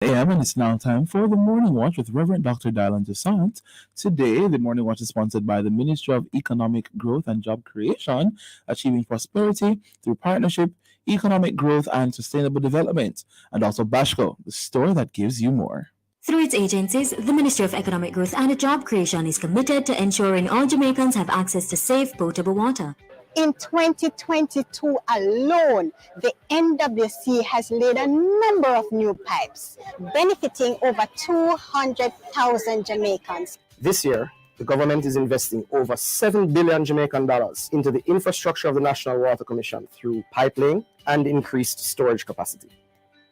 a.m. and it's now time for the Morning Watch with Reverend Dr. Dylan Toussaint. Today, the Morning Watch is sponsored by the Ministry of Economic Growth and Job Creation, achieving prosperity through partnership, economic growth, and sustainable development, and also Bashco, the store that gives you more. Through its agencies, the Ministry of Economic Growth and Job Creation is committed to ensuring all Jamaicans have access to safe, potable water. In 2022 alone, the NWC has laid a number of new pipes, benefiting over 200,000 Jamaicans. This year, the government is investing over 7 billion Jamaican dollars into the infrastructure of the National Water Commission through pipelaying and increased storage capacity.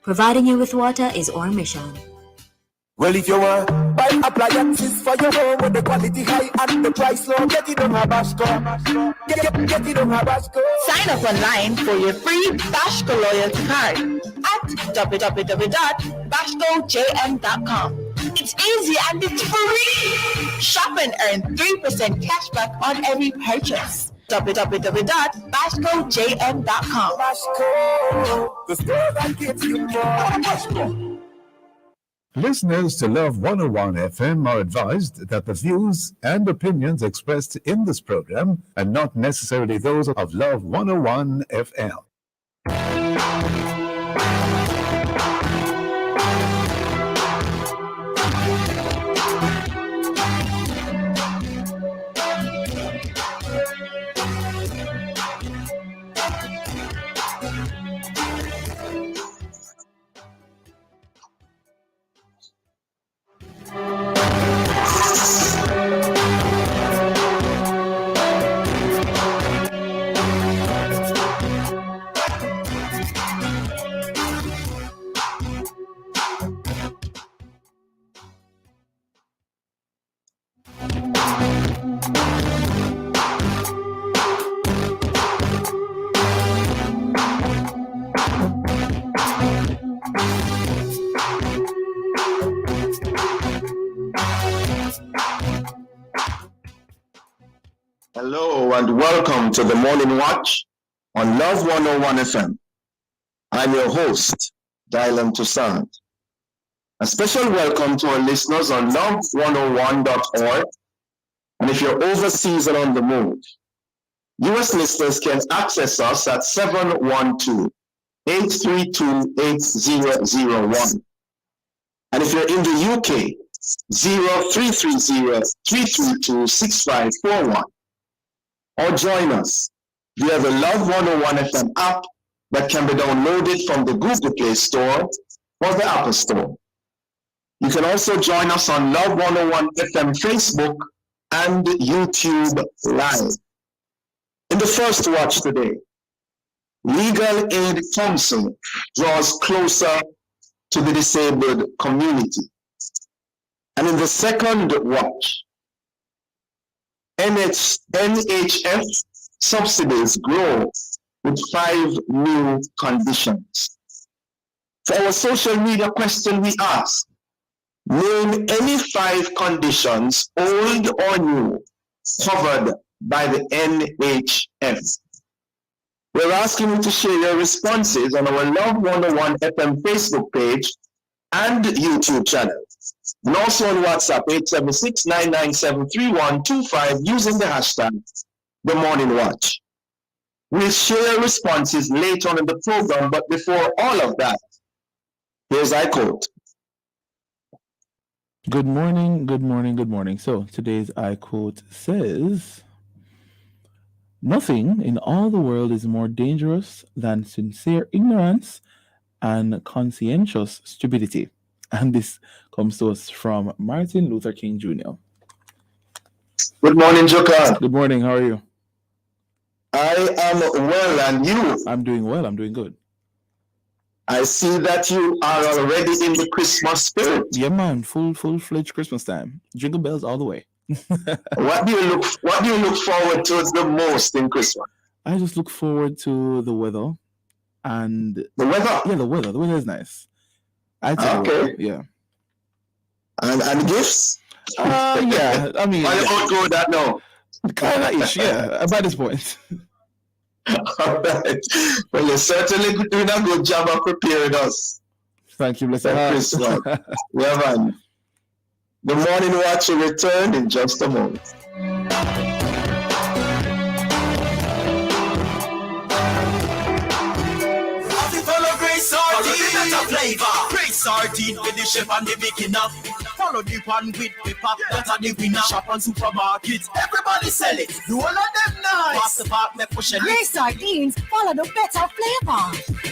Providing you with water is our mission. Well, if you want buy appliances for your home with the quality high and the price low, get it on Bashco. Get it on Bashco. Sign up online for your free Bashco loyalty card at www.bashcojm.com. It's easy and it's free. Shop and earn 3% cashback on every purchase. www.bashcojm.com. Bashco, the store that gives you more. Bashco. Listeners to Love 101 FM are advised that the views and opinions expressed in this program are not necessarily those of Love 101 FM. Hello and welcome to the Morning Watch on Love 101 FM. I'm your host, Dylan Toussaint. A special welcome to our listeners on love101.org. And if you're overseas and on the move, US listeners can access us at 712-832-8001. And if you're in the UK, 0330-332-6541. Or join us via the Love 101 FM app that can be downloaded from the Google Play Store or the Apple Store. You can also join us on Love 101 FM Facebook and YouTube Live. In the first watch today, Legal Aid Council draws closer to the disabled community. And in the second watch, NHF subsidies grow with 5 new conditions. For our social media question, we ask, name any 5 conditions, old or new, covered by the NHF. We're asking you to share your responses on our Love 101 FM Facebook page and YouTube channel. And also on WhatsApp, 876-997-3125, using the hashtag The Morning Watch. We'll share responses later on in the program, but before all of that, here's I quote. Good morning, good morning, good morning. So today's I quote says, "Nothing in all the world is more dangerous than sincere ignorance and conscientious stupidity." And this comes to us from Martin Luther King Jr. Good morning, Joker. Good morning, how are you? I am well, and you? I'm doing well, I'm doing good. I see that you are already in the Christmas spirit. Yeah, man, full-fledged Christmas time. Jingle bells all the way. What do you look forward to the most in Christmas? I just look forward to the weather. And the weather? Yeah, the weather. The weather is nice. Okay. Yeah. And gifts? Yeah. I mean, are you outgrow that now? Kind of ish, yeah. By this point. All right. Well, you're certainly doing a good job of preparing us. Thank you, Blessed Thank you, Heart. Swag. Yeah, man. The morning watch will return in just a moment. Great sardine with the chef and the beginner. Follow the one with pepper, that are the winner. Shop on supermarkets, everybody sell it. Do all of them nice. Pass the part, me push it. Great sardines follow the better flavor.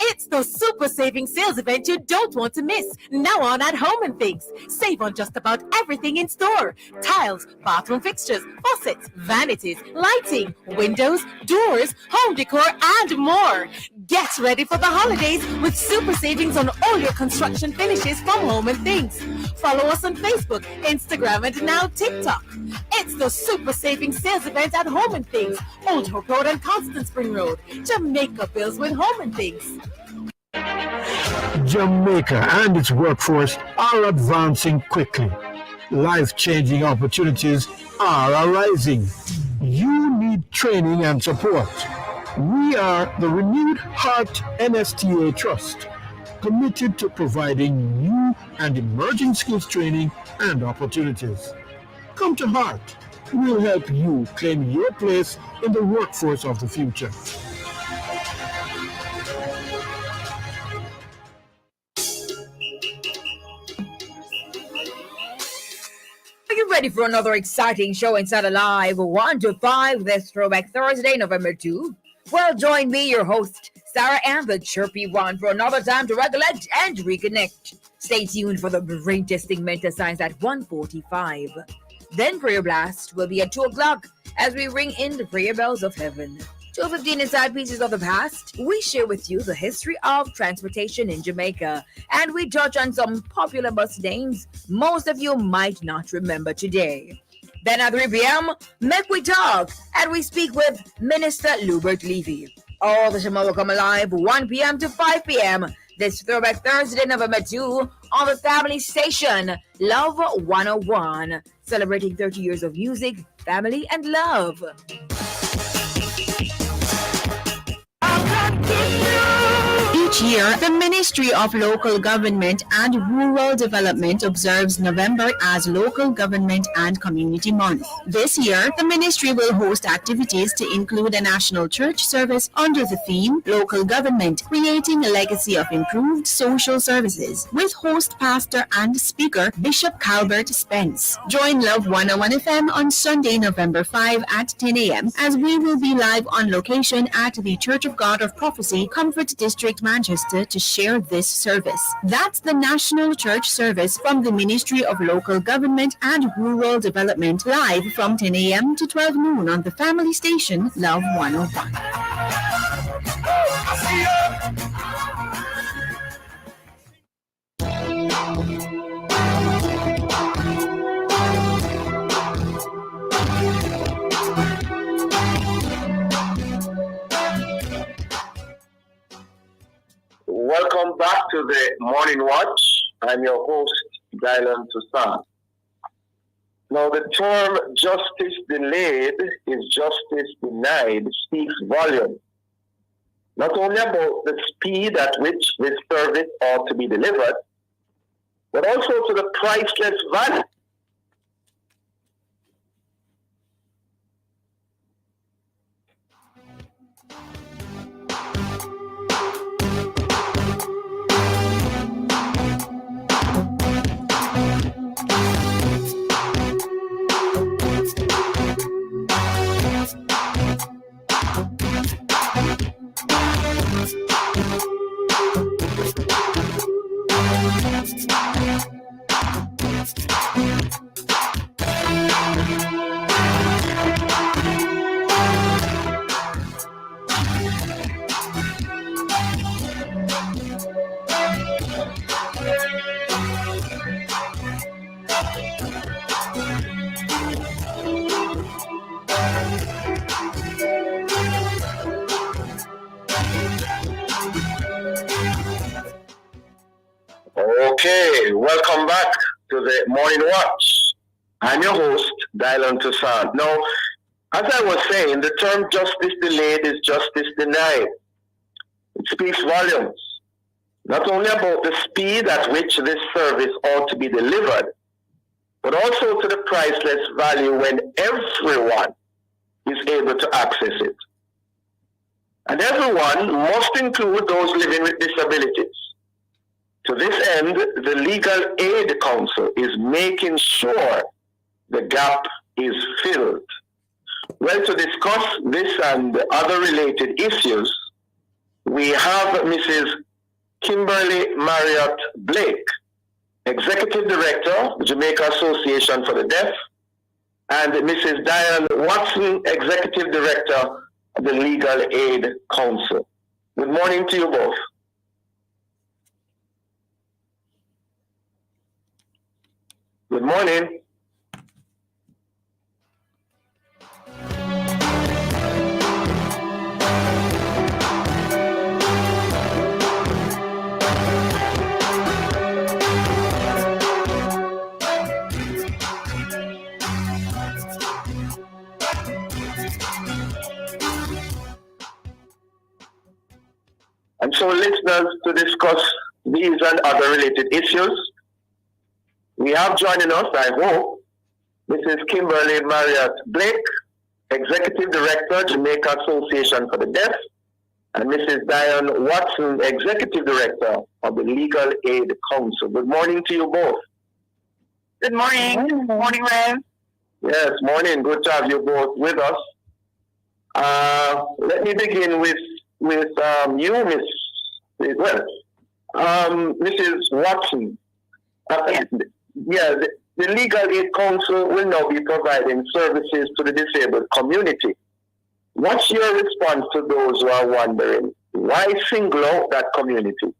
It's the super saving sales event you don't want to miss. Now on at Home and Things. Save on just about everything in store. Tiles, bathroom fixtures, faucets, vanities, lighting, windows, doors, home decor, and more. Get ready for the holidays with super savings on all your construction finishes from Home and Things. Follow us on Facebook, Instagram, and now TikTok. It's the super saving sales event at Home and Things. Old Hope Road and Constant Spring Road. Jamaica Bills with Home and Things. Jamaica and its workforce are advancing quickly. Life-changing opportunities are arising. You need training and support. We are the Renewed Heart NSTA Trust, committed to providing new and emerging skills training and opportunities. Come to Heart. We'll help you claim your place in the workforce of the future. Are you ready for another exciting show inside Alive 1 to 5 this Throwback Thursday, November 2? Well, join me, your host, Sarah, and the Chirpy One for another time to recollect and reconnect. Stay tuned for the brain testing mental science at 1:45. Then Prayer Blast will be at 2 o'clock as we ring in the prayer bells of heaven. 2:15 Inside Pieces of the Past, we share with you the history of transportation in Jamaica, and we touch on some popular bus names most of you might not remember today. Then at 3 p.m., Make We Talk, and we speak with Minister Lubert Levy. All the show will come alive 1 p.m. to 5 p.m. this Throwback Thursday, November 2, on the family station, Love 101, celebrating 30 years of music, family, and love. Each year, the Ministry of Local Government and Rural Development observes November as Local Government and Community Month. This year, the ministry will host activities to include a national church service under the theme Local Government, Creating a Legacy of Improved Social Services, with host pastor and speaker Bishop Calbert Spence. Join Love 101 FM on Sunday, November 5 at 10 a.m. as we will be live on location at the Church of God of Prophecy, Comfort District, Manchester, to share this service. That's the National Church Service from the Ministry of Local Government and Rural Development, live from 10 a.m. to 12 noon on the family station, Love 101. Welcome back to the Morning Watch. I'm your host, Dylan Toussaint. Now, the term justice delayed is justice denied speaks volumes, not only about the speed at which this service ought to be delivered, but also to the priceless value. Okay, welcome back to the Morning Watch. I'm your host, Dylan Toussaint. Now, as I was saying, the term justice delayed is justice denied. It speaks volumes, not only about the speed at which this service ought to be delivered, but also to the priceless value when everyone is able to access it. And everyone must include those living with disabilities. To this end, the Legal Aid Council is making sure the gap is filled. Well, to discuss this and other related issues, we have Mrs. Kimberly Marriott Blake, Executive Director, Jamaica Association for the Deaf, and Mrs. Diane Watson, Executive Director of the Legal Aid Council. Good morning to you both. Good morning. And so, listeners, to discuss these and other related issues, we have joining us, I hope, Mrs. Kimberly Marriott Blake, Executive Director, Jamaica Association for the Deaf, and Mrs. Diane Watson, Executive Director of the Legal Aid Council. Good morning to you both. Good morning. Good morning, Rev. Yes, morning. Good to have you both with us. Let me begin with you, Mrs. Watson. The Legal Aid Council will now be providing services to the disabled community. What's your response to those who are wondering, why single out that community?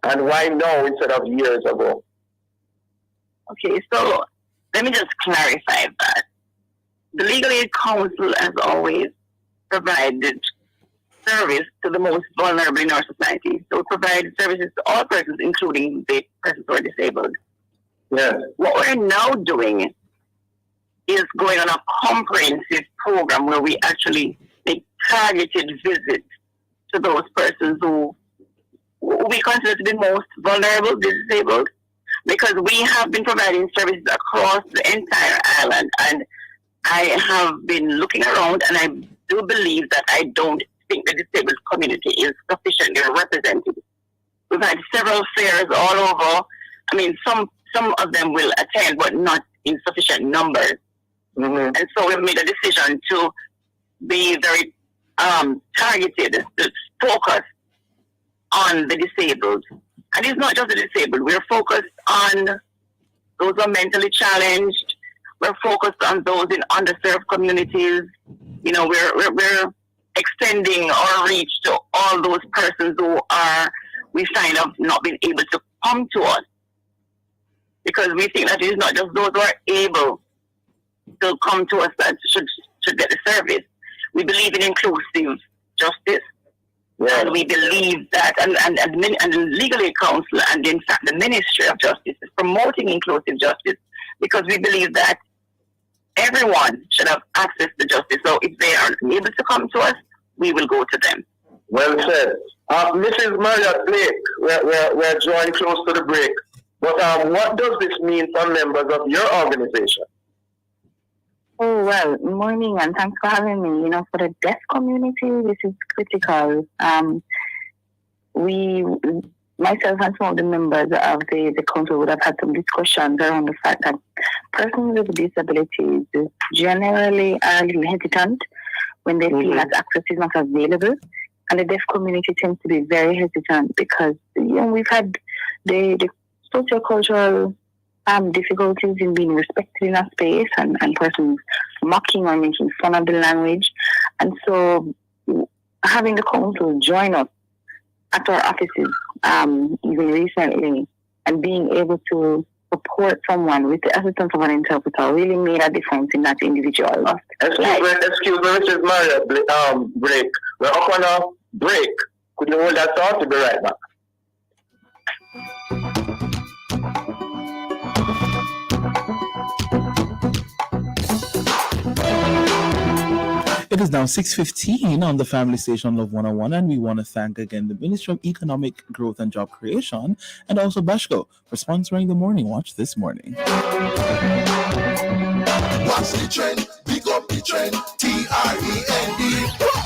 And why now instead of years ago? Okay, so let me just clarify that. The Legal Aid Council has always provided service to the most vulnerable in our society. So it provides services to all persons, including the persons who are disabled. Yes. What we're now doing is going on a comprehensive program where we actually make targeted visits to those persons who we consider to be most vulnerable, disabled, because we have been providing services across the entire island. And I have been looking around, and I do believe that I don't think the disabled community is sufficiently represented. We've had several fairs all over. I mean, some of them will attend, but not in sufficient numbers. Mm-hmm. And so we've made a decision to be very targeted, to focus on the disabled. And it's not just the disabled. We're focused on those who are mentally challenged. We're focused on those in underserved communities. You know, we're extending our reach to all those persons who we find have not been able to come to us. Because we think that it's not just those who are able to come to us that should get the service. We believe in inclusive justice. Yes. And we believe that, and the Legal Aid Council and in fact the Ministry of Justice is promoting inclusive justice because we believe that everyone should have access to justice. So if they are able to come to us, we will go to them. Well said. Mrs. Marriott Blake, we're drawing close to the break. But what does this mean for members of your organization? Oh, well, morning, and thanks for having me. You know, for the deaf community, this is critical. Myself and some of the members of the council would have had some discussions around the fact that persons with disabilities generally are a little hesitant when they feel that access is not available. And the deaf community tends to be very hesitant because, you know, we've had the sociocultural difficulties in being respected in a space and persons mocking or making fun of the language. And so having the council join us at our offices even recently and being able to support someone with the assistance of an interpreter really made a difference in that individual. Excuse me, Mrs. Marriott Blake. We're up on a break. Could you hold that thought? We'll be right back. It is now 6:15 on the Family Station Love 101, and we want to thank again the Ministry of Economic Growth and Job Creation and also Bashco for sponsoring the Morning Watch this morning. Watch the trend, big up the trend, TREND.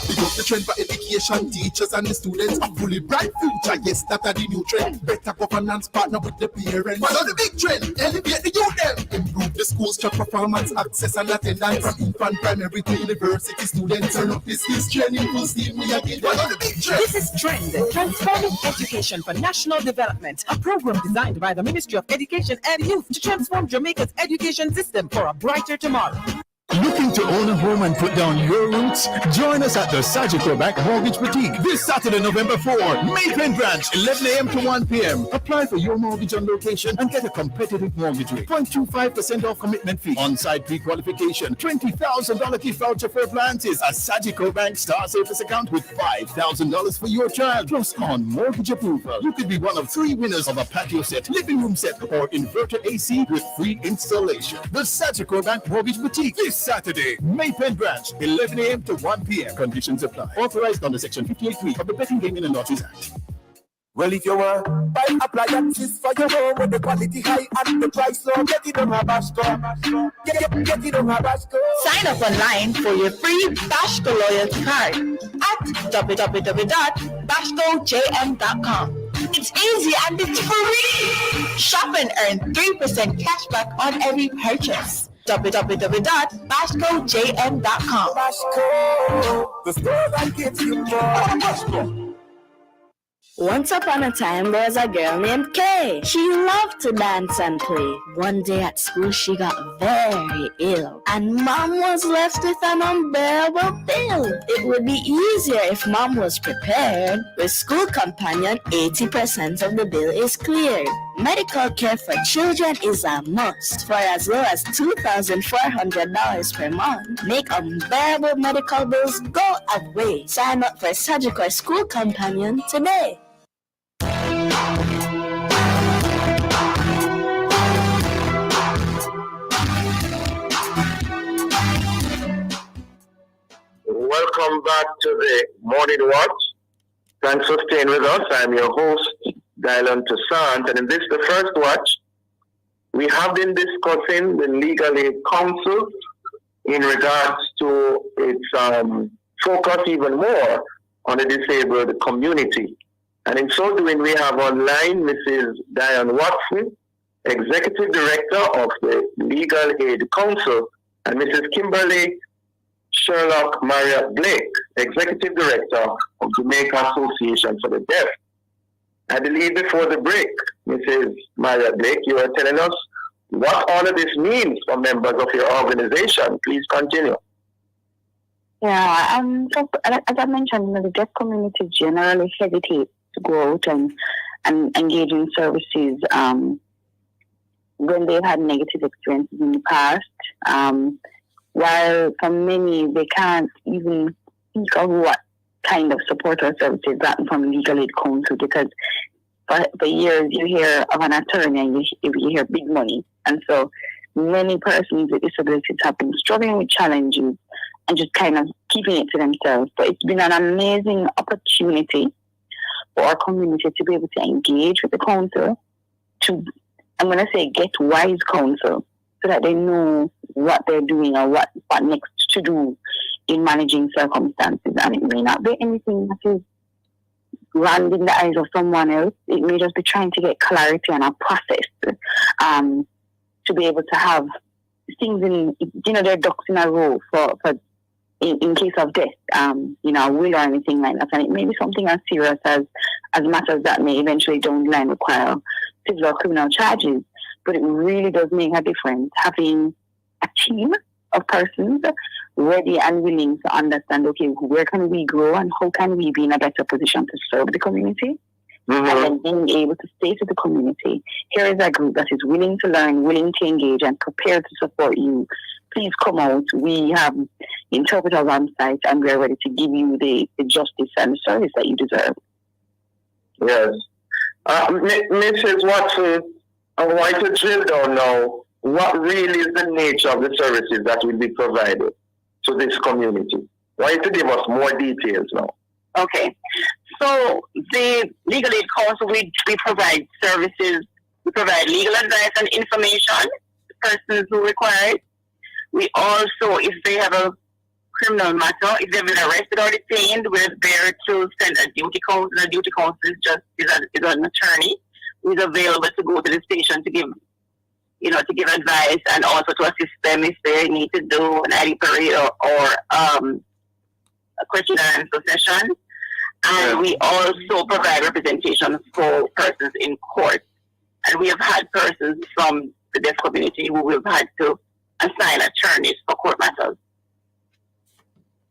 Big up the trend for education, teachers and the students. A fully bright future, yes, that are the new trend. Better governance, partner with the parents. Follow the big trend, elevate the youth them. Improve the school's track performance, access and attendance. From infant primary to university students. Turn up this is trending full steam, we again. Follow the big trend. This is Trend, Transforming Education for National Development, a program designed by the Ministry of Education and Youth to transform Jamaica's education system for a brighter tomorrow. Looking to own a home and put down your roots? Join us at the Sagicor Bank Mortgage Boutique this Saturday, November 4, Maypen Branch, 11 a.m. to 1 p.m. Apply for your mortgage on location and get a competitive mortgage rate. 0.25% off commitment fee, on-site pre-qualification, $20,000 gift voucher for appliances, a Sagicor Bank Star Service account with $5,000 for your child, plus on mortgage approval. You could be one of 3 winners of a patio set, living room set, or inverter AC with free installation. The Sagicor Bank Mortgage Boutique this Saturday, Maypen Branch, 11 a.m. to 1 p.m. Conditions apply. Authorized under Section 58(3) of the Betting, Gaming and Lotteries Act. Well, if you want buy appliances for your home with the quality high and the price low, get it on Bashco. Get it on Bashco. Sign up online for your free Bashco loyalty card at www.bashcojm.com. It's easy and it's free. Shop and earn 3% cashback on every purchase. www.bashcojm.com. Bashco, the store that gives you more. Bashco. Once upon a time, there was a girl named Kay. She loved to dance and play. One day at school, she got very ill, and Mom was left with an unbearable bill. It would be easier if Mom was prepared. With School Companion, 80% of the bill is cleared. Medical care for children is a must for as low as $2,400 per month. Make unbearable medical bills go away. Sign up for Sagicor School Companion today. Welcome back to the Morning Watch. Thanks for staying with us. I'm your host, Dylan Toussaint, and in this, the first watch, we have been discussing the Legal Aid Council in regards to its focus even more on the disabled community. And in so doing, we have online Mrs. Diane Watson, Executive Director of the Legal Aid Council, and Mrs. Kimberly Sherlock Marriott Blake, Executive Director of Jamaica Association for the Deaf. I believe before the break, Mrs. Marriott Blake, you were telling us what all of this means for members of your organization. Please continue. Yeah, so, as I mentioned, the deaf community generally hesitates to go out and engage in services when they've had negative experiences in the past. While for many, they can't even think of what kind of support or services gotten from Legal Aid Council, because for years you hear of an attorney and you hear big money. And so many persons with disabilities have been struggling with challenges and just kind of keeping it to themselves. But it's been an amazing opportunity for our community to be able to engage with the council, to, I'm going to say, get wise counsel, so that they know what they're doing or what next to do in managing circumstances. And it may not be anything that is grand in the eyes of someone else. It may just be trying to get clarity on a process to be able to have things in, their ducks in a row for in case of death, will or anything like that. And it may be something as serious as matters that may eventually down the line require civil or criminal charges. But it really does make a difference having a team of persons ready and willing to understand, okay, where can we grow and how can we be in a better position to serve the community? And then being able to say to the community, here is a group that is willing to learn, willing to engage, and prepared to support you. Please come out. We have interpreters on site, and we are ready to give you the justice and the service that you deserve. Yes. Mrs. Watson, I want to drill down now. What really is the nature of the services that will be provided to this community? Why don't you give us more details now? Okay. So the Legal Aid Council, we provide services. We provide legal advice and information to persons who require it. We also, if they have a criminal matter, if they've been arrested or detained, we're there to send a duty counsel. The duty counsel is an attorney who is available to go to the station to give advice and also to assist them if they need to do an ID parade or a question and answer session. And we also provide representation for persons in court. And we have had persons from the deaf community who we've had to assign attorneys for court matters.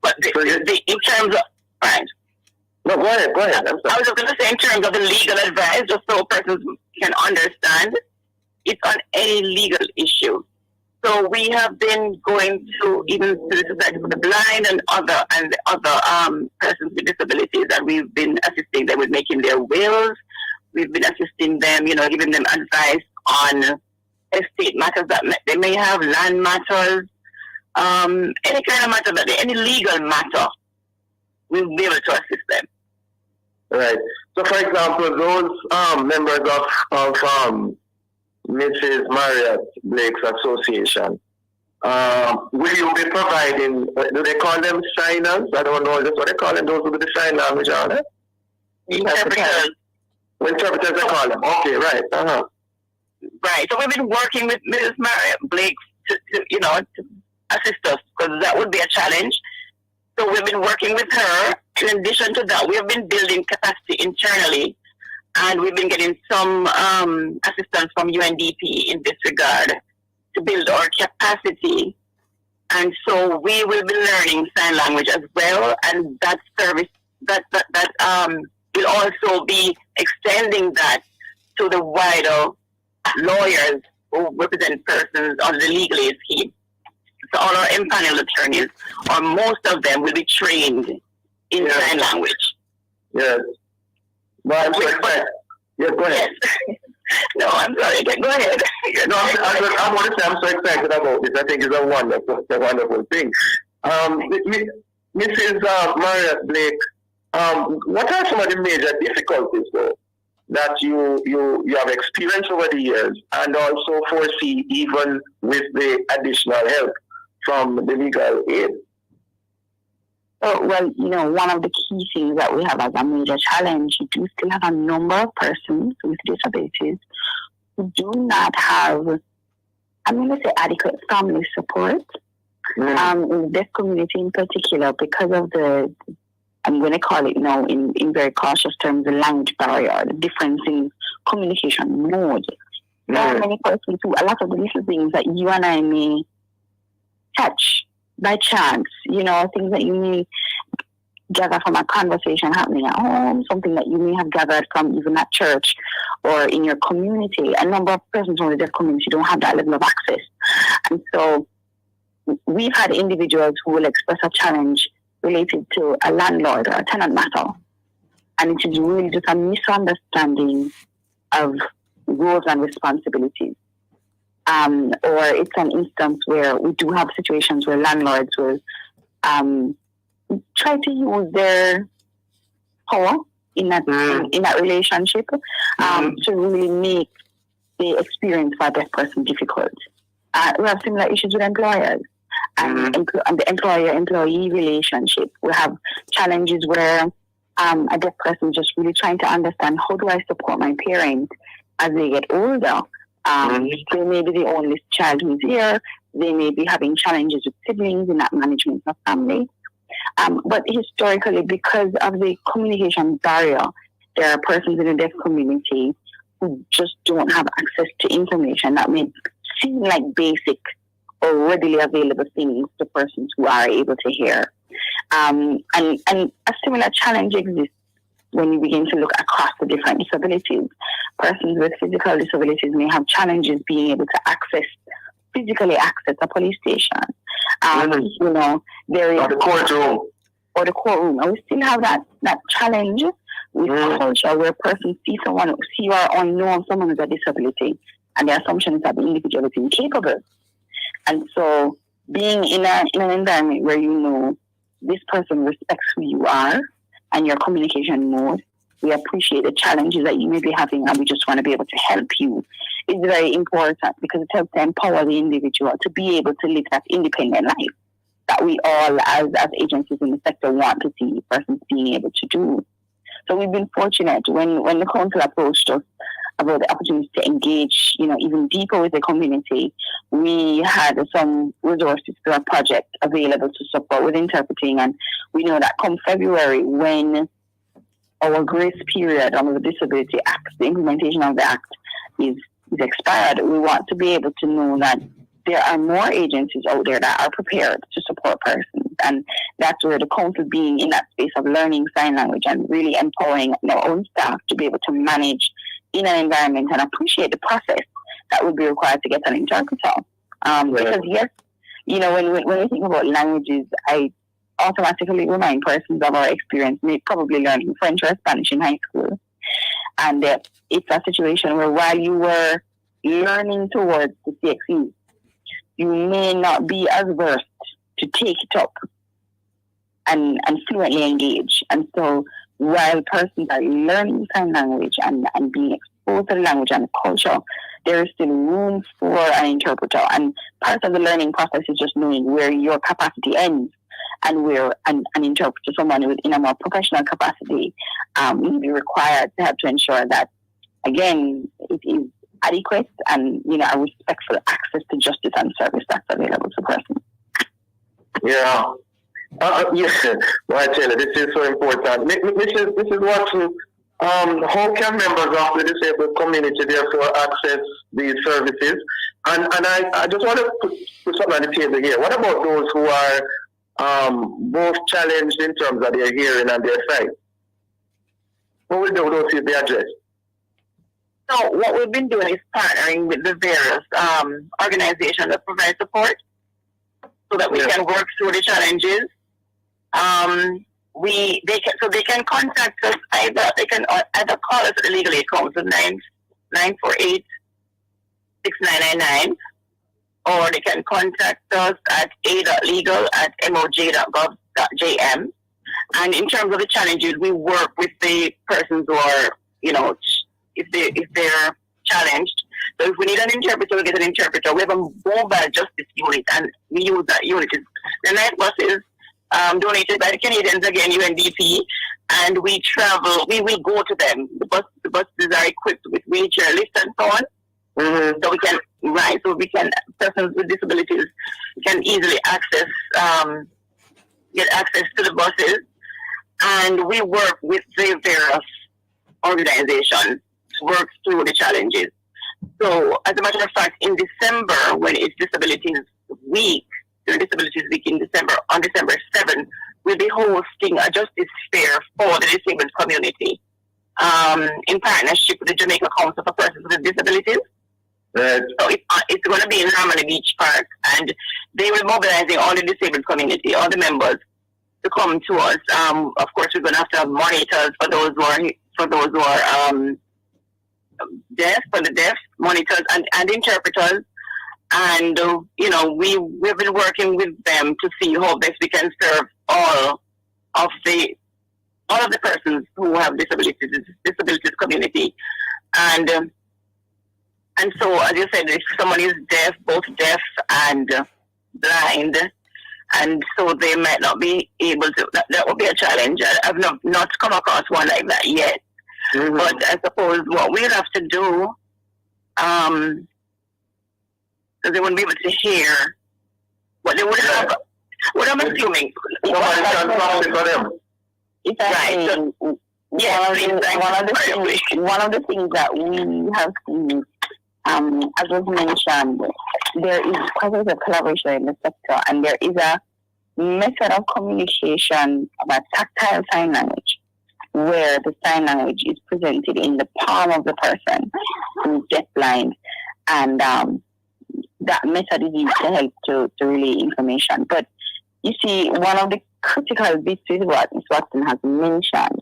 But in terms of, right. No, go ahead. I was just going to say in terms of the legal advice, just so persons can understand, it's on any legal issue. So we have been going to even to the Society for the Blind and other persons with disabilities, and we've been assisting them with making their wills. We've been assisting them, giving them advice on estate matters that they may have, land matters, any kind of matter, any legal matter, we'll be able to assist them. Right. So, for example, those members of Mrs. Marriott Blake's association, will you be providing, do they call them signers? I don't know, that's what they call them, those who do the sign language on it? Interpreters. Interpreters they call them. Okay, right. Right. So we've been working with Mrs. Marriott Blake to assist us, because that would be a challenge. So we've been working with her. In addition to that, we have been building capacity internally, and we've been getting some assistance from UNDP in this regard to build our capacity. And so we will be learning sign language as well, and that service that will also be extending that to the wider lawyers who represent persons on the legal aid scheme. So all our empaneled attorneys, or most of them, will be trained in sign language. Yes. But I'm so excited. Yes, go ahead. Yes. No, I'm sorry. Go ahead. No, I want to say I'm so excited about this. I think it's a wonderful thing. Mrs. Marriott Blake, what are some of the major difficulties, though, that you have experienced over the years, and also foresee even with the additional help from the legal aid? Oh, well, one of the key things that we have as a major challenge, we do still have a number of persons with disabilities who do not have, I'm going to say, adequate family support. In this community in particular, because of the, I'm going to call it, in very cautious terms, the language barrier, the difference in communication mode. There are many persons who, a lot of the little things that you and I may catch by chance, things that you may gather from a conversation happening at home, something that you may have gathered from even at church or in your community. A number of persons from the deaf community don't have that level of access. And so we've had individuals who will express a challenge related to a landlord or a tenant matter. And it is really just a misunderstanding of roles and responsibilities. Or it's an instance where we do have situations where landlords will try to use their power in that relationship to really make the experience for a deaf person difficult. We have similar issues with employers and the employer-employee relationship. We have challenges where a deaf person is just really trying to understand, how do I support my parents as they get older? They may be the only child who's here. They may be having challenges with siblings in that management of family. But historically, because of the communication barrier, there are persons in the deaf community who just don't have access to information that may seem like basic or readily available things to persons who are able to hear. And a similar challenge exists when you begin to look across the different disabilities. Persons with physical disabilities may have challenges being able to physically access a police station. There is the courtroom. Or the courtroom. And we still have that challenge with culture where persons see or know someone with a disability, and the assumption is that the individual is incapable. And so being in an environment where this person respects who you are and your communication mode. We appreciate the challenges that you may be having, and we just want to be able to help you. It's very important because it helps to empower the individual to be able to live that independent life that we all, as agencies in the sector, want to see persons being able to do. So we've been fortunate when the council approached us about the opportunity to engage, even deeper with the community. We had some resources through our project available to support with interpreting, and we know that come February, when our grace period under the Disability Act, the implementation of the Act is expired, we want to be able to know that there are more agencies out there that are prepared to support persons. And that's where the council being in that space of learning sign language and really empowering our own staff to be able to manage in an environment and appreciate the process that would be required to get an interpreter. Because yes, when we think about languages, I automatically remind persons of our experience, probably learning French or Spanish in high school. And it's a situation where while you were learning towards the CXE, you may not be as versed to take it up and fluently engage. And so while persons are learning sign language and being exposed to the language and the culture, there is still room for an interpreter. And part of the learning process is just knowing where your capacity ends and where an interpreter, someone in a more professional capacity, will be required to have to ensure that, again, it is adequate and, a respectful access to justice and service that's available to persons. Yeah. Right, Taylor, this is so important. This is what, how can members of the disabled community therefore access these services? And I just want to put something on the table here. What about those who are both challenged in terms of their hearing and their sight? What will those be addressed? So what we've been doing is partnering with the various organizations that provide support so that we can work through the challenges. They can contact us they can either call us at the Legal Aid Council 948-6999, or they can contact us at a.legal@moj.gov.jm. And in terms of the challenges, we work with the persons who are, if they're challenged. So if we need an interpreter, we get an interpreter. We have a mobile justice unit, and we use that unit. The night buses donated by the Canadians, again, UNDP, and we will go to them. The buses are equipped with wheelchair lifts and so on. Mm-hmm. So persons with disabilities can easily get access to the buses. And we work with the various organizations to work through the challenges. So, as a matter of fact, in December, when it's Disabilities Week, during Disabilities Week in December, on December 7th, we'll be hosting a justice fair for the disabled community in partnership with the Jamaica Council for Persons with Disabilities. Right. So it's going to be in Harmony Beach Park, and they will be mobilizing all the disabled community, all the members, to come to us. Of course, we're going to have monitors for those who are deaf, for the deaf, monitors and interpreters. And we've been working with them to see how best we can serve all of the persons who have disabilities community. And so, as you said, if someone is deaf, both deaf and blind, and so they might not be able to, that would be a challenge. I've not come across one like that yet. Mm-hmm. But I suppose what we'll have to do, because they wouldn't be able to hear what they would have, what I'm assuming. Somebody can translate for them. Right. One of the things that we have seen, as was mentioned, there is quite a bit of collaboration in the sector, and there is a method of communication about tactile sign language, where the sign language is presented in the palm of the person who is deafblind, and that method is used to help to relay information. But you see, one of the critical bits is what Ms. Watson has mentioned,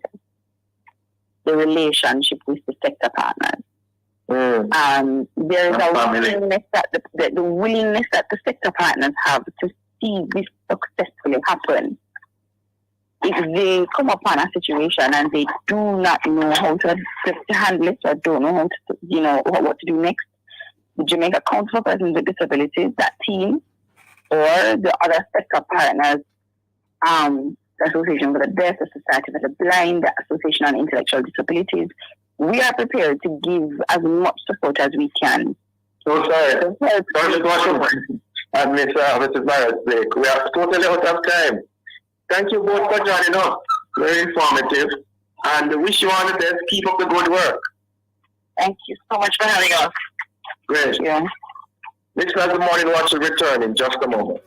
the relationship with the sector partners. There is a willingness that the sector partners have to see this successfully happen if they come upon a situation and they do not know how to handle it or don't know how to, what to do next, the Jamaica Council for Persons with Disabilities, that team, or the other sector partners, the Association for the Deaf, the Society for the Blind, the Association on Intellectual Disabilities, we are prepared to give as much support as we can. So sorry, and Mrs. Barrett's sake, we are totally out of time. Thank you both for joining us. Very informative. And wish you all the best. Keep up the good work. Thank you so much for having us. Great. Yeah. Listeners, the Morning Watch will return in just a moment.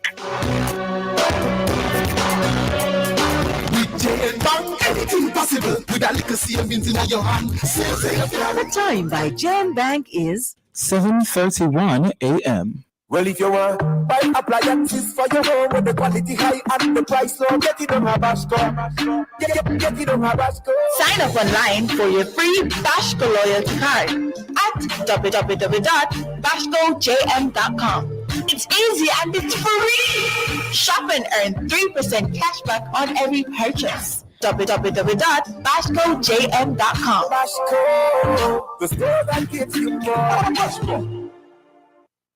Anything possible with a little savings in your hand. The time by Gem Bank is 7:31 a.m. Well, if you want buy appliances for your home with the quality high and the price low, get it on Habasco. Get it on Habasco. Sign up online for your free Bashco loyalty card at www.bashcojm.com. It's easy and it's free. Shop and earn 3% cashback on every purchase. www.bashcojm.com. Bashco, the store that gives you more. Bashco.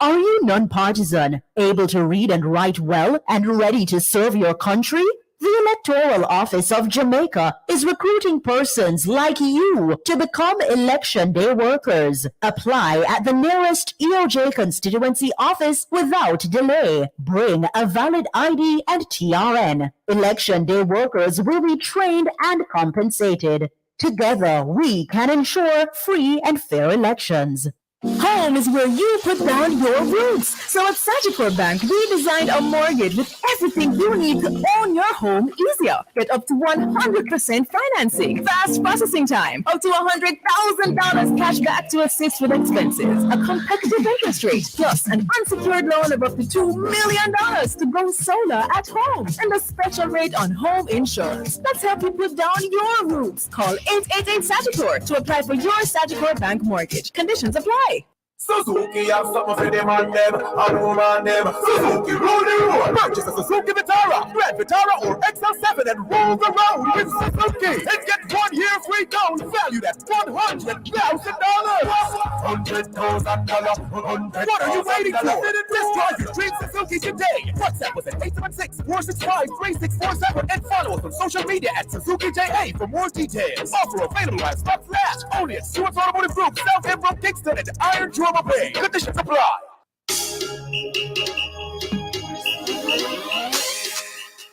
Are you non-partisan, able to read and write well, and ready to serve your country? The Electoral Office of Jamaica is recruiting persons like you to become election day workers. Apply at the nearest EOJ constituency office without delay. Bring a valid ID and TRN. Election day workers will be trained and compensated. Together, we can ensure free and fair elections. Home is where you put down your roots. So at Sagicor Bank, we designed a mortgage with everything you need to own your home easier. Get up to 100% financing, fast processing time, up to $100,000 cash back to assist with expenses, a competitive interest rate, plus an unsecured loan of up to $2 million to go solar at home, and a special rate on home insurance. Let's help you put down your roots. Call 888-SAGICOR to apply for your Sagicor Bank mortgage. Conditions apply. Suzuki have something for them and them, and woman them. Suzuki rule the road. Purchase a Suzuki Vitara, Grand Vitara or XL7 and roll the road with Suzuki. And get 1 year free down, valued at $100,000. $100,000. What are you waiting for? Just drive your dream Suzuki today. WhatsApp us at 876-465-3647 and follow us on social media at Suzuki JA for more details. Offer available at Stock Flash only at Stewart's Automotive Group, South End from Kingston and Iron Trauma Bay. Conditions apply.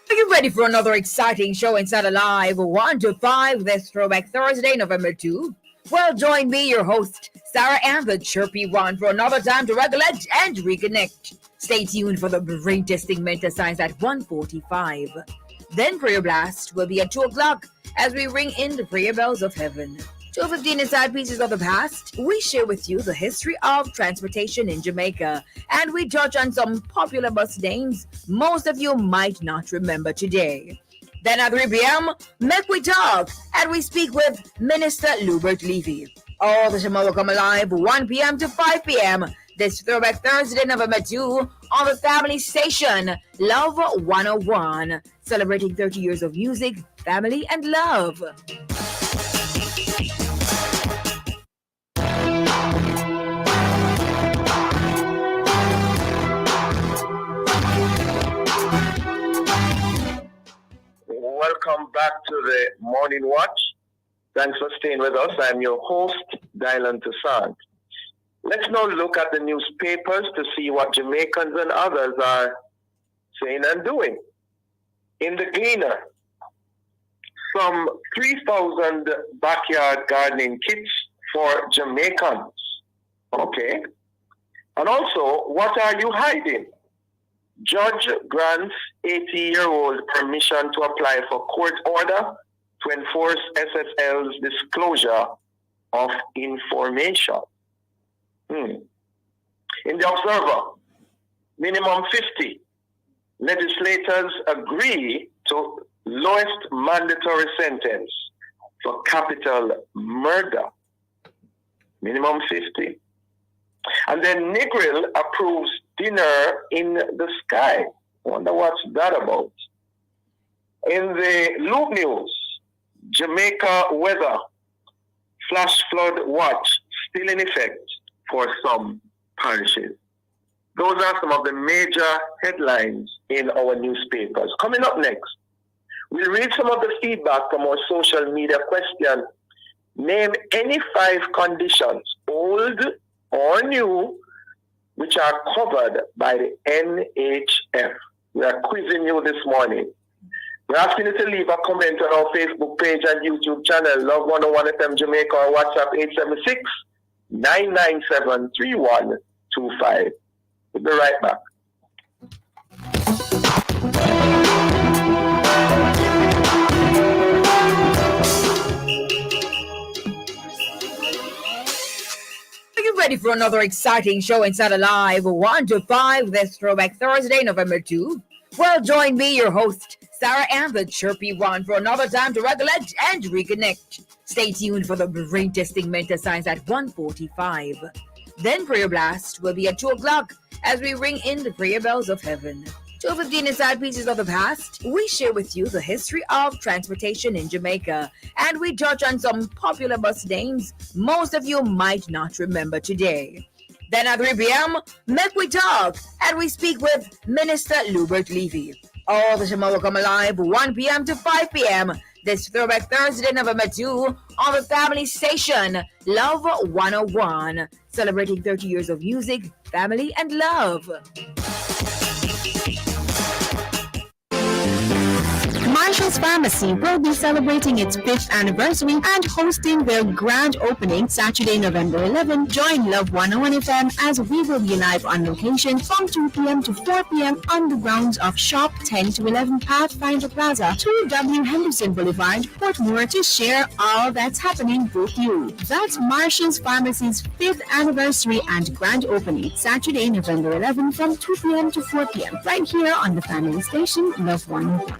Are you ready for another exciting show inside Alive 1 to 5 this Throwback Thursday, November 2? Well, join me, your host, Sarah and the Chirpy One, for another time to recollect and reconnect. Stay tuned for the brain testing mental science at 1:45. Then Prayer Blast will be at 2 o'clock as we ring in the prayer bells of heaven. 2:15 Inside Pieces of the Past, we share with you the history of transportation in Jamaica, and we touch on some popular bus names most of you might not remember today. Then at 3 p.m., Make We Talk, and we speak with Minister Lubert Levy. All the show will come alive 1 p.m. to 5 p.m. this Throwback Thursday, November 2, on the family station, Love 101, celebrating 30 years of music, family, and love. Welcome back to the Morning Watch. Thanks for staying with us. I'm your host, Dylan Toussaint. Let's now look at the newspapers to see what Jamaicans and others are saying and doing. In the Gleaner, some 3,000 backyard gardening kits for Jamaicans. Okay. And also, what are you hiding? Judge grants 80-year-old permission to apply for court order to enforce SSL's disclosure of information. In the Observer, minimum 50. Legislators agree to lowest mandatory sentence for capital murder. Minimum 50. And then Negril approves dinner in the sky. Wonder what's that about. In the Loop News, Jamaica weather, flash flood watch still in effect for some parishes. Those are some of the major headlines in our newspapers. Coming up next, we'll read some of the feedback from our social media question. Name any 5 conditions, old or new, which are covered by the NHF. We are quizzing you this morning. We're asking you to leave a comment on our Facebook page and YouTube channel, Love 101 FM Jamaica, or WhatsApp 876-997-3125. We'll be right back. Are you ready for another exciting show inside Alive 1 to 5 this Throwback Thursday, November 2? Well, join me, your host, Sarah and the Chirpy One, for another time to recollect and reconnect. Stay tuned for the brain testing mental science at 1:45. Then Prayer Blast will be at 2 o'clock as we ring in the prayer bells of heaven. 2:15 Inside Pieces of the Past, we share with you the history of transportation in Jamaica, and we touch on some popular bus names most of you might not remember today. Then at 3 p.m., Make We Talk, and we speak with Minister Lubert Levy. All the show will come alive 1 p.m. to 5 p.m. this Throwback Thursday, November 2, on the family station, Love 101, celebrating 30 years of music, family, and love. Marshall's Pharmacy will be celebrating its 5th anniversary and hosting their grand opening Saturday, November 11. Join Love 101 FM as we will be live on location from 2 p.m. to 4 p.m. on the grounds of Shop 10 to 11 Pathfinder Plaza, 2W Henderson Boulevard, Portmore, to share all that's happening with you. That's Marshall's Pharmacy's 5th anniversary and grand opening Saturday, November 11 from 2 p.m. to 4 p.m. right here on the family station, Love 101.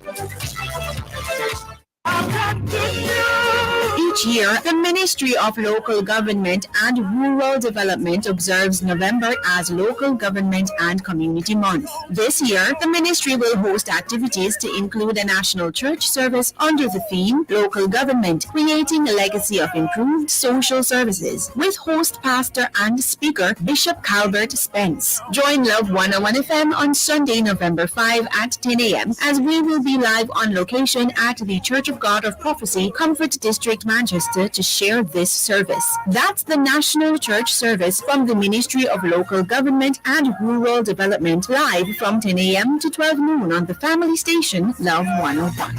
Each year, the Ministry of Local Government and Rural Development observes November as Local Government and Community Month. This year, the Ministry will host activities to include a national church service under the theme Local Government, Creating a Legacy of Improved Social Services, with host pastor and speaker Bishop Calvert Spence. Join Love 101 FM on Sunday, November 5 at 10 a.m. as we will be live on location at the Church of God of Prophecy, Comfort District, Manchester, to share this service. That's the National Church Service from the Ministry of Local Government and Rural Development, live from 10 a.m. to 12 noon on the family station, Love 101.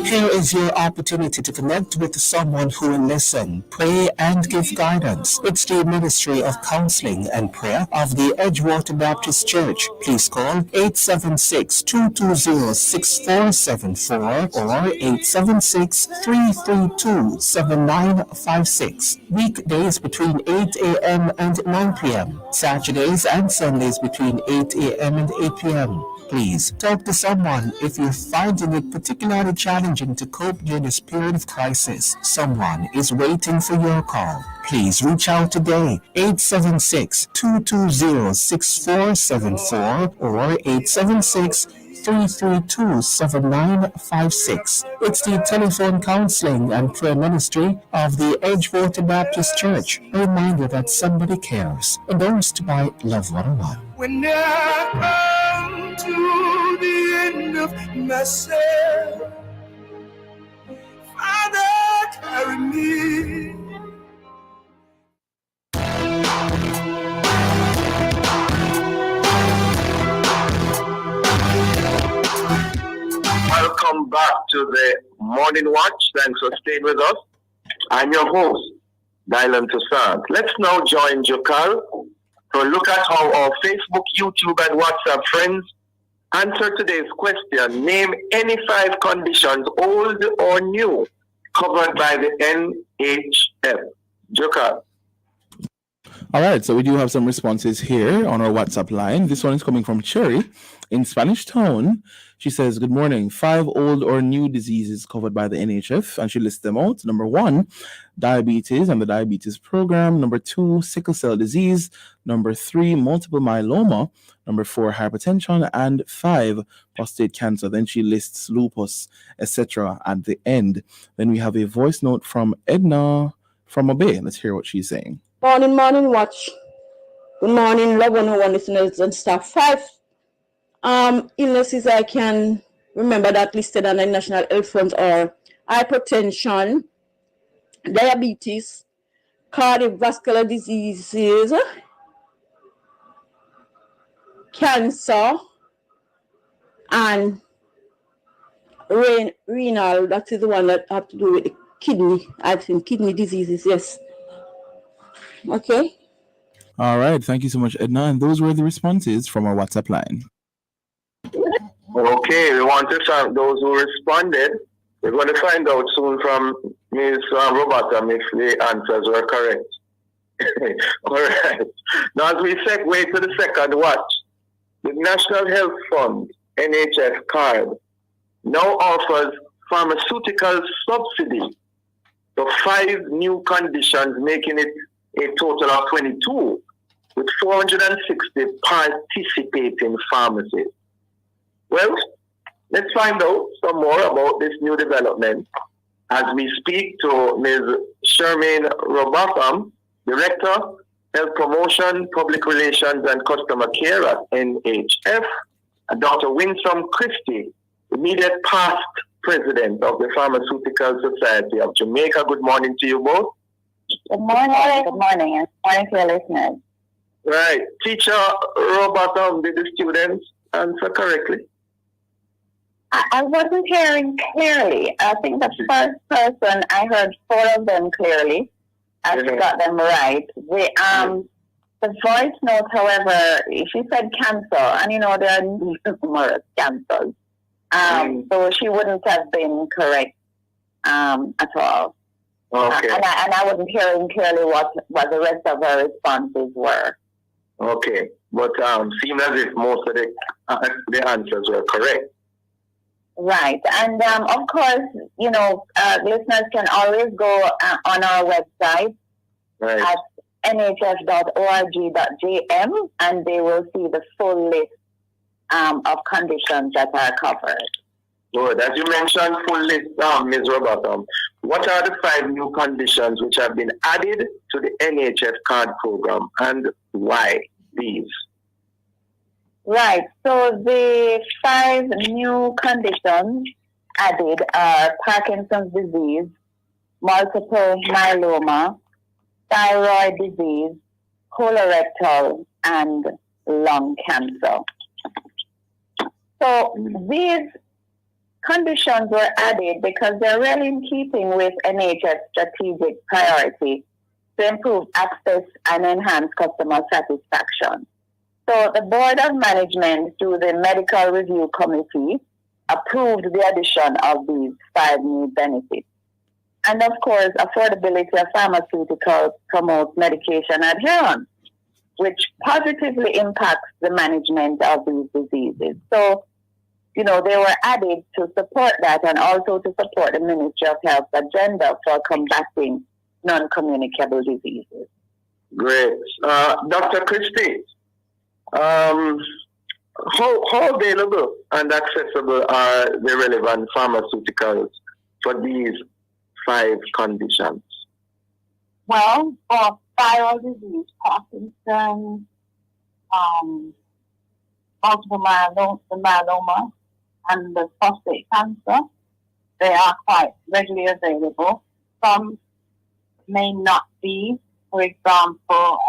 Here is your opportunity to connect with someone who will listen, pray, and give guidance. It's the Ministry of Counseling and Prayer of the Edgewater Baptist Church. Please call 876-220-6474 or 876-332-7956. Weekdays between 8 a.m. and 9 p.m. Saturdays and Sundays between 8 a.m. and 8 p.m. Please talk to someone if you're finding it particularly challenging to cope during this period of crisis. Someone is waiting for your call. Please reach out today, 876-220-6474 or 876-332-7956. It's the telephone counseling and prayer ministry of the Edgewater Baptist Church. A reminder that somebody cares. Endorsed by Love 101. When I come to the end of myself, Father, carry me. Welcome back to the Morning Watch. Thanks for staying with us. I'm your host, Dylan Toussaint. Let's now join Jokal to look at how our Facebook, YouTube, and WhatsApp friends answer today's question. Name any 5 conditions, old or new, covered by the NHF. Jokal. All right, so we do have some responses here on our WhatsApp line. This one is coming from Cherry in Spanish Town. She says, "Good morning. 5 old or new diseases covered by the NHF," and she lists them out. Number 1, diabetes and the diabetes program. Number 2, sickle cell disease. Number 3, multiple myeloma. Number 4, hypertension, and 5, prostate cancer. Then she lists lupus, etc. at the end. Then we have a voice note from Edna from Obey. Let's hear what she's saying. Morning watch. Good morning, Love 101 listeners and staff. 5 illnesses I can remember that listed on the National Health Fund are hypertension, diabetes, cardiovascular diseases, cancer, and renal. That is the one that have to do with the kidney. I think kidney diseases, yes. Okay. All right. Thank you so much, Edna. And those were the responses from our WhatsApp line. Okay, we want to thank those who responded. We're going to find out soon from Ms. Roberta if the answers were correct. All right. Now, as we segue to the second watch, the National Health Fund, NHF card, now offers pharmaceutical subsidy for 5 new conditions, making it a total of 22, with 460 participating pharmacies. Well, let's find out some more about this new development as we speak to Ms. Shermaine Robotham, Director, Health Promotion, Public Relations and Customer Care at NHF, and Dr. Winsome Christie, immediate past President of the Pharmaceutical Society of Jamaica. Good morning to you both. Good morning. Good morning. And good morning to your listeners. Right. Teacher Robotham, did the students answer correctly? I wasn't hearing clearly. I think the first person, I heard 4 of them clearly. I got them right. The voice note, however, she said cancer, and there are numerous cancers. So she wouldn't have been correct at all. Okay. And I wasn't hearing clearly what the rest of her responses were. Okay. But seemed as if most of the answers were correct. Right. And of course, listeners can always go on our website at nhf.org.jm and they will see the full list of conditions that are covered. Good. As you mentioned, full list, Ms. Robotham, what are the 5 new conditions which have been added to the NHF card program and why these? Right. So the 5 new conditions added are Parkinson's disease, multiple myeloma, thyroid disease, colorectal, and lung cancer. So these conditions were added because they're really in keeping with NHS strategic priority to improve access and enhance customer satisfaction. So the Board of Management, through the Medical Review Committee, approved the addition of these 5 new benefits. And of course, affordability of pharmaceuticals promotes medication adherence, which positively impacts the management of these diseases. So, they were added to support that and also to support the Ministry of Health's agenda for combating non-communicable diseases. Great. Dr. Christie, how available and accessible are the relevant pharmaceuticals for these 5 conditions? Well, for thyroid disease, Parkinson's, multiple myeloma, and the prostate cancer, they are quite readily available. Some may not be. For example,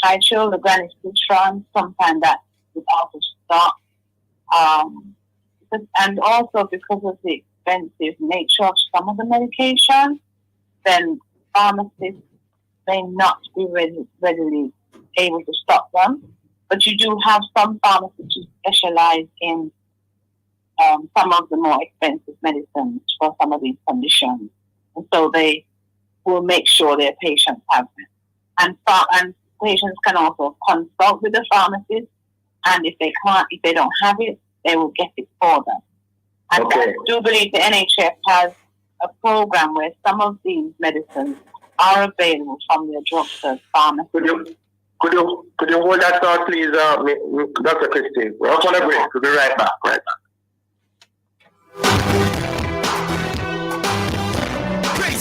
Trichil, the Granitron, sometimes that is out of stock. And also because of the expensive nature of some of the medication, then pharmacists may not be readily able to stock them. But you do have some pharmacists who specialize in some of the more expensive medicines for some of these conditions. And so they will make sure their patients have them. and patients can also consult with the pharmacist, and if they don't have it, they will get it for them. And I do believe the NHS has a program where some of these medicines are available from their drugstore pharmacy. Could you hold that thought, please, Dr. Christie? We're up on a break. We'll be right back.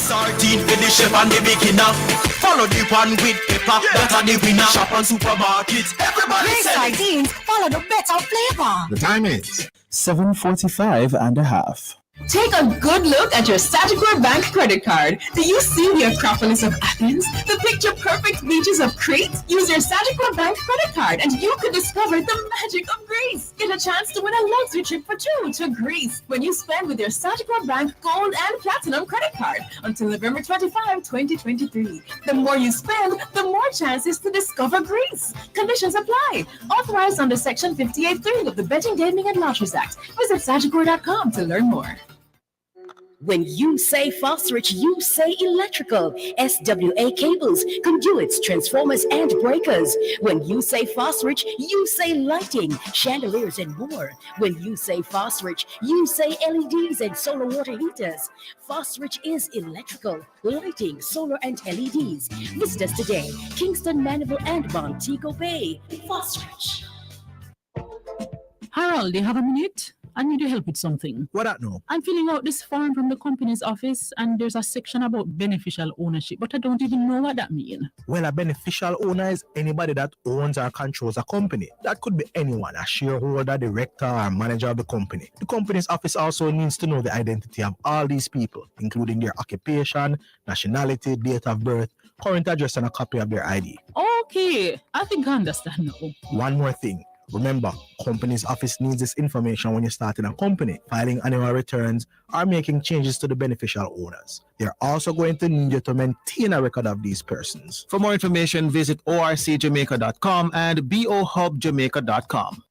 Sardine for the chef and the beginner. Follow the one with pepper, that are the winner. Shop on supermarkets, everybody Great sardines, follow the better flavor. The time is 7:45 and a half. Take a good look at your Sagicor Bank credit card. Do you see the Acropolis of Athens? The picture-perfect beaches of Crete? Use your Sagicor Bank credit card and you could discover the magic of Greece. Get a chance to win a luxury trip for two to Greece when you spend with your Sagicor Bank Gold and Platinum credit card until November 25, 2023. The more you spend, the more chances to discover Greece. Conditions apply. Authorized under Section 58.3 of the Betting, Gaming and Lotteries Act. Visit Sagicor.com to learn more. When you say Phosphorus, you say electrical. SWA cables, conduits, transformers, and breakers. When you say Phosphorus, you say lighting, chandeliers, and more. When you say Phosphorus, you say LEDs and solar water heaters. Phosphorus is electrical, lighting, solar, and LEDs. Visit us today, Kingston, Mandeville, and Montego Bay. Phosphorus. Harold, do you have a minute? I need your help with something. What that know? I'm filling out this form from the company's office and there's a section about beneficial ownership, but I don't even know what that means. Well, a beneficial owner is anybody that owns or controls a company. That could be anyone, a shareholder, director, or manager of the company. The company's office also needs to know the identity of all these people, including their occupation, nationality, date of birth, current address, and a copy of their ID. Okay, I think I understand now. One more thing. Remember, company's office needs this information when you're starting a company, filing annual returns, or making changes to the beneficial owners. They're also going to need you to maintain a record of these persons. For more information, visit orcjamaica.com and bohubjamaica.com.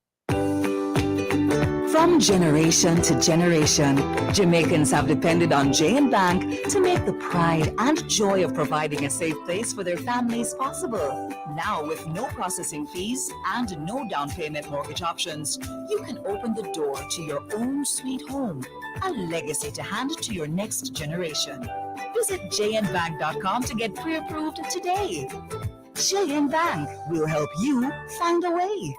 From generation to generation, Jamaicans have depended on J&B Bank to make the pride and joy of providing a safe place for their families possible. Now, with no processing fees and no down payment mortgage options, you can open the door to your own sweet home, a legacy to hand to your next generation. Visit jnbank.com to get pre-approved today. J&B Bank will help you find a way.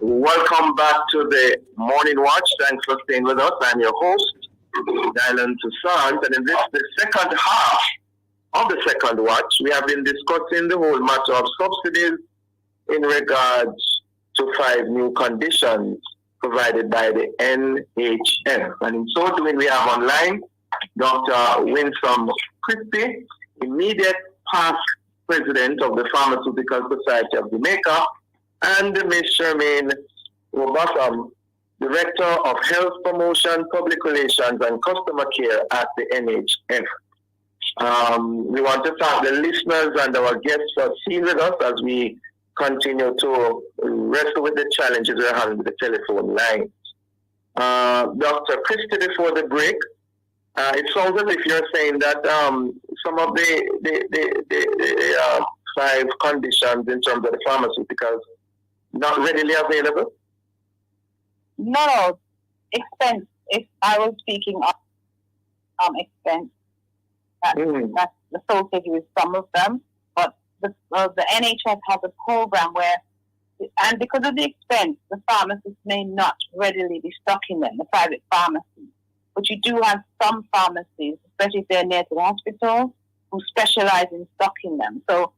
Welcome back to the Morning Watch. Thanks for staying with us. I'm your host, Dylan Toussaint, and in the second half of the second watch, we have been discussing the whole matter of subsidies in regards to 5 new conditions provided by the NHF. And in so doing, we have online Dr. Winsome Christie, immediate past president of the Pharmaceutical Society of Jamaica, and Ms. Charmaine Robotham, Director of Health Promotion, Public Relations, and Customer Care at the NHF. We want to thank the listeners and our guests for being with us as we continue to wrestle with the challenges we're having with the telephone lines. Dr. Christie, before the break, it sounds as if you're saying that some of the 5 conditions in terms of the pharmaceuticals not readily available? No, expense. If I was speaking of expense, that's associated with some of them, but the NHS has a program where, and because of the expense, the pharmacists may not readily be stocking them, the private pharmacies. But you do have some pharmacies, especially if they're near to the hospital, who specialize in stocking them. So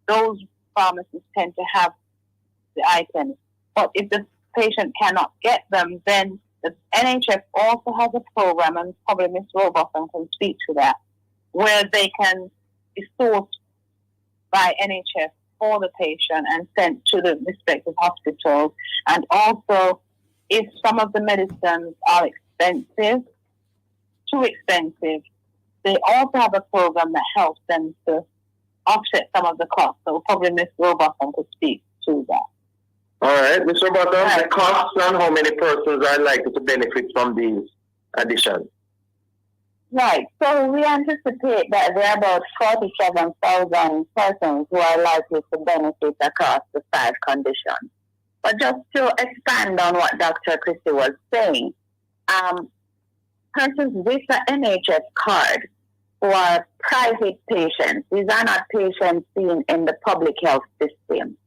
those pharmacists tend to have the items. But if the patient cannot get them, then the NHS also has a program, and probably Ms. Robotham can speak to that, where they can be sourced by NHS for the patient and sent to the respective hospitals. And also, if some of the medicines are expensive, too expensive, they also have a program that helps them to offset some of the costs. So probably Ms. Robotham could speak to that. All right, Mr. Bottom, the costs and how many persons are likely to benefit from these additions? Right. So we anticipate that there are about 47,000 persons who are likely to benefit across the 5 conditions. But just to expand on what Dr. Christie was saying, persons with the NHS card who are private patients, these are not patients seen in the public health system.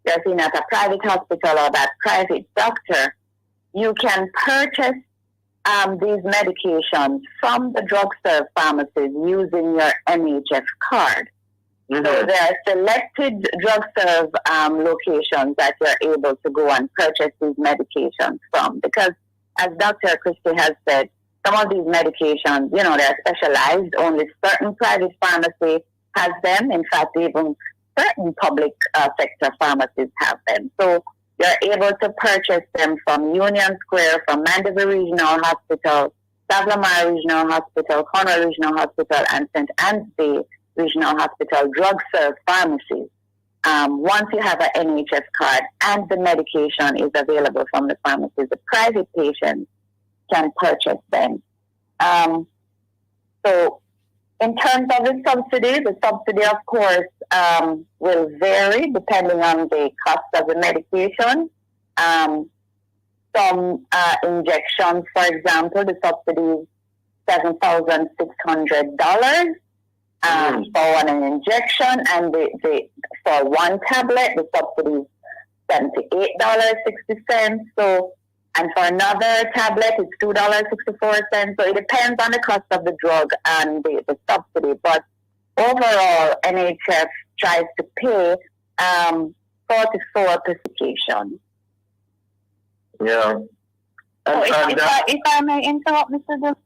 They're seen at a private hospital or that private doctor. You can purchase these medications from the drugstore pharmacies using your NHS card. Mm-hmm. So there are selected drugstore locations that you're able to go and purchase these medications from. Because as Dr. Christie has said, some of these medications, they're specialized. Only certain private pharmacies has them. In fact, even certain public sector pharmacies have them. So you're able to purchase them from Union Square, from Mandeville Regional Hospital, Savlamar Regional Hospital, Cornwall Regional Hospital, and St. Anne's Bay Regional Hospital drugstore pharmacies. Once you have an NHS card and the medication is available from the pharmacies, the private patients can purchase them. So in terms of the subsidy, of course, will vary depending on the cost of the medication. Some injections, for example, the subsidy is $7,600 for one injection, and for one tablet, the subsidy is $78.60. So, and for another tablet, it's $2.64. So it depends on the cost of the drug and the subsidy. But overall, NHS tries to pay 44 per medication. Yeah. If I may interrupt, Mr. Dillon.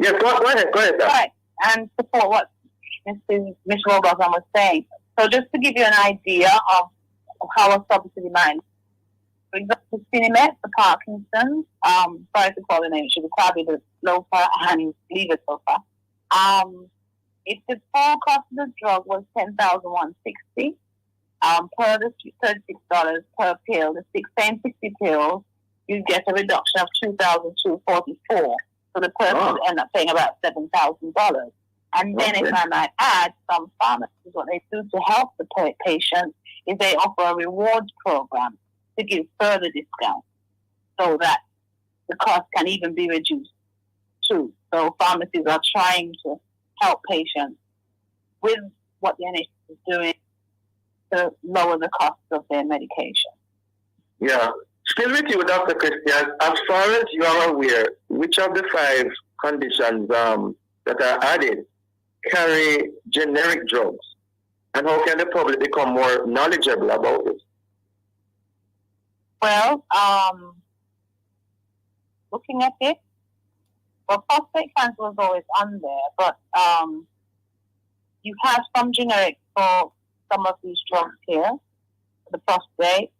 Yes, go ahead. Right, and support what Ms. Robertson was saying. So just to give you an idea of how a subsidy might. For example, Cinemet, the Parkinson's, sorry to call the name, it should be probably the Lofa and Levodopa. If the full cost of the drug was $10,160 per the $36 per pill, the 60 pills, you get a reduction of $2,244. So the person would end up paying about $7,000. And then, if I might add, some pharmacies, what they do to help the patient is they offer a rewards program to give further discounts so that the cost can even be reduced too. So pharmacies are trying to help patients with what the NHS is doing to lower the cost of their medication. Yeah. Still with you, Dr. Christian, as far as you are aware, which of the 5 conditions that are added carry generic drugs? And how can the public become more knowledgeable about it? Well, looking at it, prostate cancer was always on there, but you have some generics for some of these drugs here, for the prostate.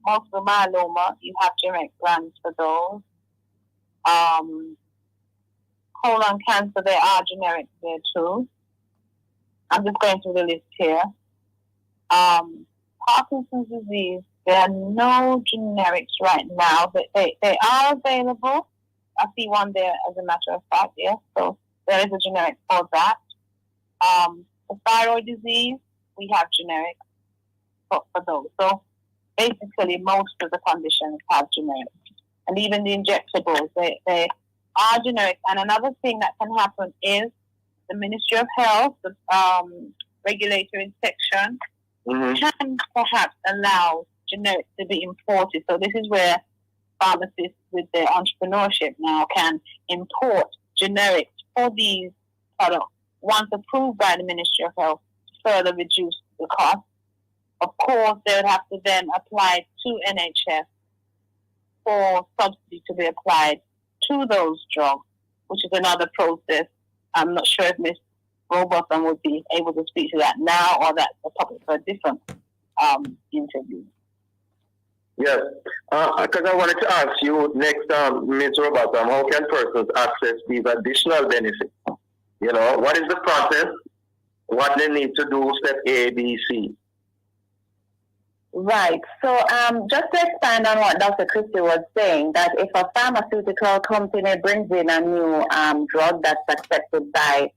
Multiple myeloma, you have generic brands for those. Colon cancer, there are generics there too. I'm just going through the list here. Parkinson's disease, there are no generics right now, but they are available. I see one there as a matter of fact, yes. So there is a generic for that. The thyroid disease, we have generics for those. So basically most of the conditions have generics. And even the injectables, they are generic. And another thing that can happen is the Ministry of Health, the regulatory section, can perhaps allow generics to be imported. So this is where pharmacists with their entrepreneurship now can import generics for these products once approved by the Ministry of Health to further reduce the cost. Of course, they would have to then apply to NHS for subsidy to be applied to those drugs, which is another process. I'm not sure if Ms. Robertson would be able to speak to that now, or that's a topic for a different interview. Yes, because I wanted to ask you next, Ms. Robertson, how can persons access these additional benefits? What is the process? What they need to do, step A, B, C? Right. So just to expand on what Dr. Christie was saying, that if a pharmaceutical company brings in a new drug that's accepted by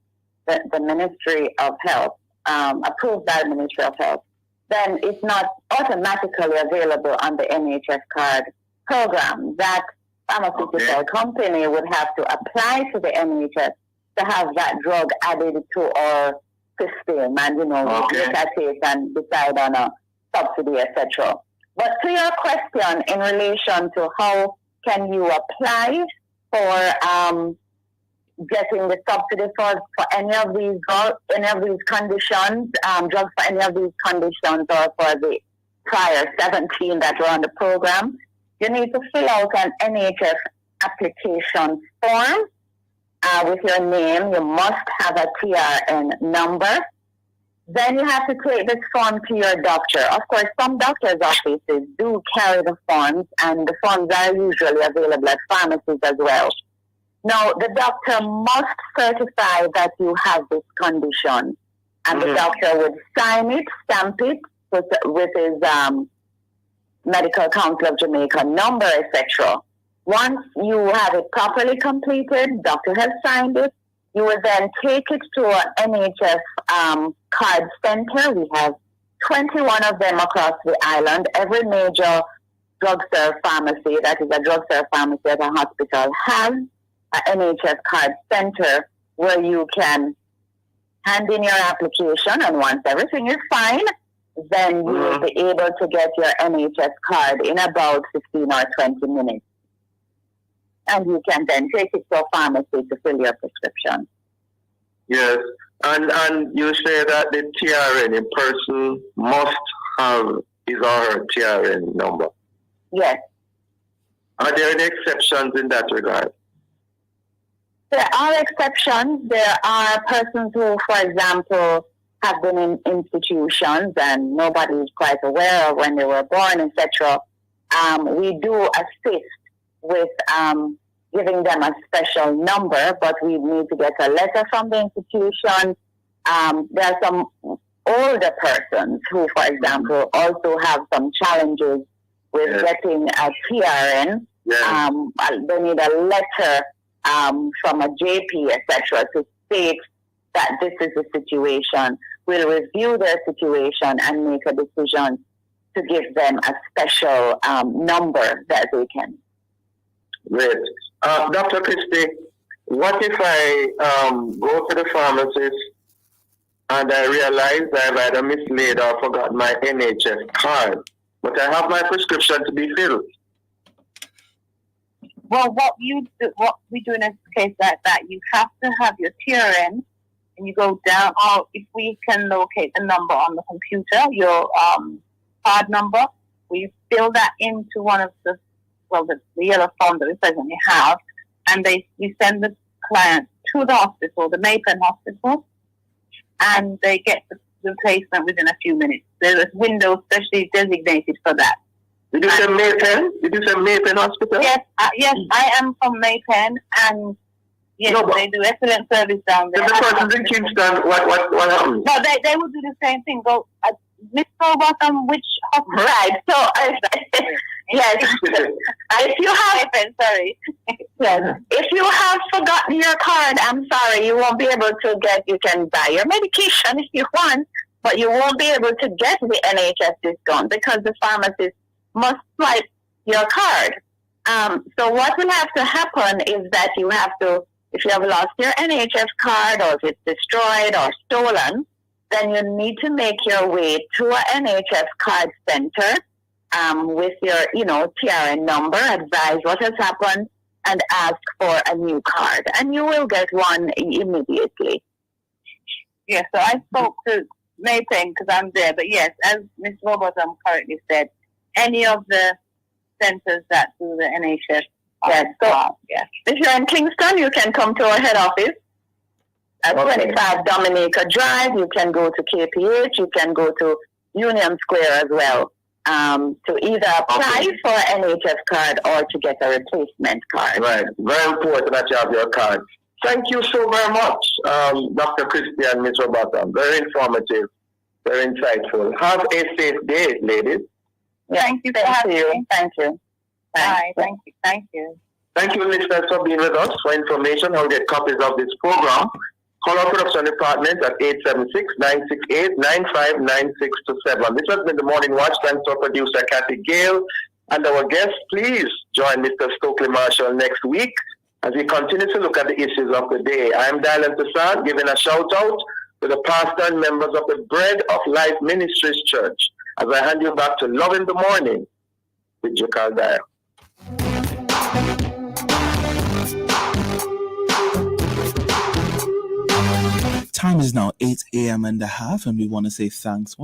the Ministry of Health, approved by the Ministry of Health, then it's not automatically available on the NHS card program. That pharmaceutical company would have to apply to the NHS to have that drug added to our system and, look at it and decide on a subsidy, etc. But to your question in relation to how can you apply for getting the subsidy for any of these conditions, drugs for any of these conditions or for the prior 17 that were on the program, you need to fill out an NHS application form with your name. You must have a TRN number. Then you have to take this form to your doctor. Of course, some doctors' offices do carry the forms, and the forms are usually available at pharmacies as well. Now, the doctor must certify that you have this condition, and the doctor would sign it, stamp it with his Medical Council of Jamaica number, etc. Once you have it properly completed, doctor has signed it, you will then take it to an NHS card center. We have 21 of them across the island. Every major drugstore pharmacy, that is a drugstore pharmacy at a hospital, has an NHS card center where you can hand in your application, and once everything is fine, then you will be able to get your NHS card in about 15 or 20 minutes. And you can then take it to a pharmacy to fill your prescription. Yes, and you say that the TRN, a person must have his or her TRN number. Yes. Are there any exceptions in that regard? There are exceptions. There are persons who, for example, have been in institutions and nobody is quite aware of when they were born, etc. We do assist with giving them a special number, but we need to get a letter from the institution. There are some older persons who, for example, also have some challenges with getting a TRN. They need a letter from a JP, etc., to state that this is the situation. We'll review their situation and make a decision to give them a special number that they can. Great. Dr. Christie, what if I go to the pharmacist and I realize I've either mislaid or forgot my NHS card, but I have my prescription to be filled? Well, what we do in a case like that, you have to have your TRN, and you go down, or if we can locate the number on the computer, your card number, we fill that into one of the yellow form that we presently have, and we send the client to the hospital, the Maypen Hospital, and they get the replacement within a few minutes. There's a window specially designated for that. Did you say Maypen? Did you say Maypen Hospital? Yes, yes, I am from Maypen, and yes, they do excellent service down there. If the person's in Kingston, what happens? No, they will do the same thing. Go, Miss Robottom, which hospital? Right. So, yes. If you have, sorry. Yes. If you have forgotten your card, I'm sorry, you won't be able to get. You can buy your medication if you want, but you won't be able to get the NHS discount because the pharmacist must swipe your card. So what will have to happen is that you have to, if you have lost your NHS card or if it's destroyed or stolen, then you need to make your way to an NHS card center with your, TRN number, advise what has happened, and ask for a new card. And you will get one immediately. Yes, so I spoke to Maypen because I'm there. But yes, as Ms. Robottom correctly said, any of the centers that do the NHS. Yes, so if you're in Kingston, you can come to our head office at 25 Dominica Drive. You can go to KPH. You can go to Union Square as well to either apply for an NHS card or to get a replacement card. Right. Very important that you have your card. Thank you so very much, Dr. Christie and Ms. Roberta. Very informative, very insightful. Have a safe day, ladies. Thank you. Thank you. Thank you. Bye. Thank you. Thank you. Thank you, listeners, for being with us. For information, how to get copies of this program, call our production department at 876-968-959627. This has been the Morning Watch. Thanks to our producer, Kathy Gale. And our guests, please join Mr. Stokely Marshall next week as we continue to look at the issues of the day. I am Dylan Toussaint, giving a shout out to the pastor and members of the Bread of Life Ministries Church as I hand you back to Love in the Morning with Jekal Dyer. Time is now 8 a.m. and a half, and we want to say thanks